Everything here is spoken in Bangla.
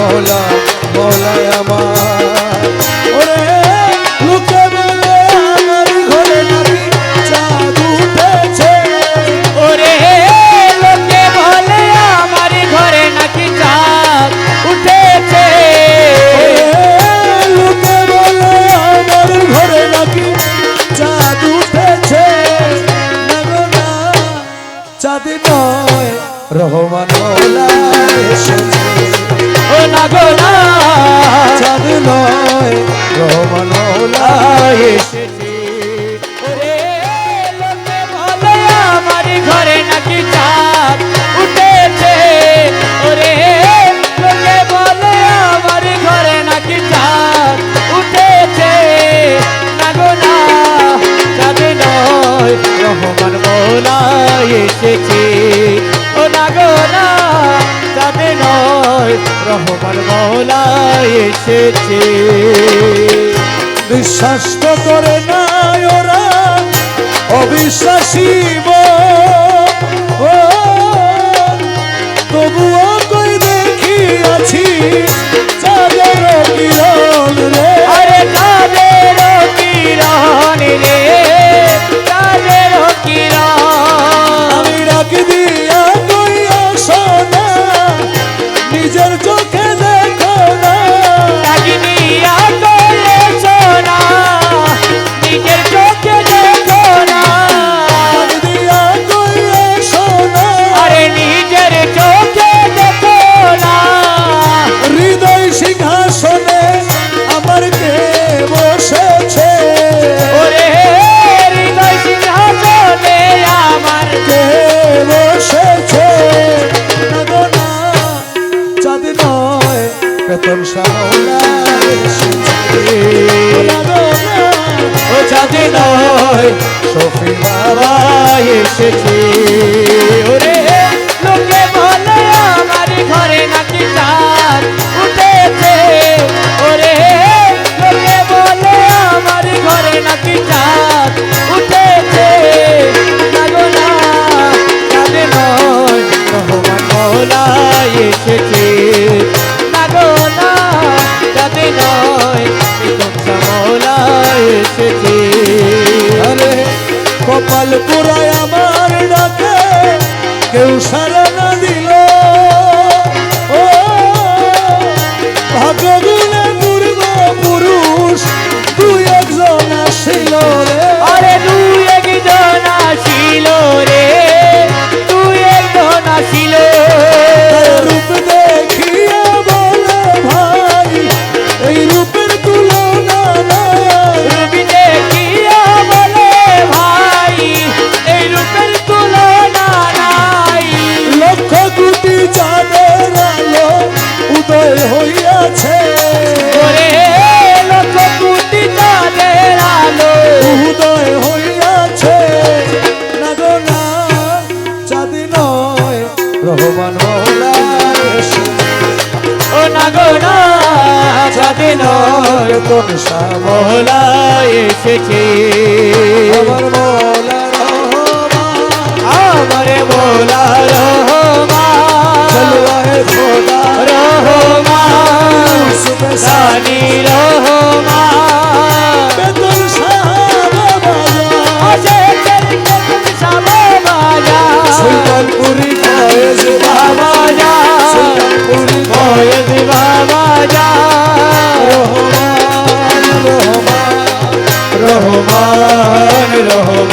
মৌলা মৌলা আমার ওরে লোকে বলে আমার ঘরে নাকি চাঁদ উঠেছে ওরে লোকে বলে আমার ঘরে নাকি চাঁদ উঠেছে লোকে বলে আমার ঘরে নাকি চাঁদ উঠেছে না গো না চাঁদ নয় রহমান মৌলা এসেছে ও না গো না চাঁদ নয় রহমান মৌলা এসেছে ওরে লোকে বলে আমার ঘরে নাকি চাঁদ উঠেছে ওরে লোকে বলে আমার ঘরে নাকি চাঁদ উঠেছে না গো না চাঁদ নয় রহমান মৌলা এসেছে ও না গো না চাঁদ নয় রহমান মৌলা এসেছে বিশ্বাস তো করে না ওরা অবিশ্বাসী তবুও কই দেখিয়াছি চাঁদের কিরণ রে আরে চাঁদের কিরণ রে চাঁদের কিরণ আমি রাখি দিয়া কইয়া শোনা নিজের চোখে দেখো না রাগিনিয়া করে শোনা নিজের চোখে দেখো না রাখি দিয়া কইয়া শোনা আরে নিজের চোখে দেখো না হৃদয় সিংহাসনে আমার কে বসেছে ওরে হৃদয় সিংহাসনে আমার কে বসেছে না গো না চাঁদ নয় বেতন সামলা এসেছে না গো না ও চাঁদ নয় শফি বাবা এসেছে ওরে লোকে বলে আমার ঘরে নাকি চাঁদ উঠেছে ওরে লোকে বলে আমার ঘরে নাকি চাঁদ উঠেছে না গো না চাঁদ নয় রহমান মৌলা এসেছে না গো না চাঁদ নয় প্রশংসা মৌলা এসেছে আরে কপাল পুরায় আমার ডাকে কেউ সারা না দিল ও ভাগ্য গুণে পূর্ব পুরুষ দুই একজন আসিল রে আরে দুই একজন আসিল রে দুই একজন আসিল রূপ দেখিয়া বলে ভাই এই রূপের তুলনা নাই রূপী দেখিয়া বলে ভাই এই রূপের তুলনা নাই লক্ষ কোটি চাঁদের আলো উদয় হইয়াছে ওরে লক্ষ কোটি চাঁদের আলো উদয় হইয়াছে না গো না চাঁদ নয় রহমান মৌলা এসেছে ও না গো না চাঁদ নয় তোর সামলা মৌলা এসেছে আমার মৌলা রহমান আমার মৌলা রহমান চলওয়ায়ে খোদা রহমান সুবে রানী রহমান বেতন সাহাবা আছে তেল সাবা বাজা সুলতানপুরি ফয়েজ বাবা যা সুলতানপুরি ফয়েজ বাবা যা রহমান রহমান রহমান রহমান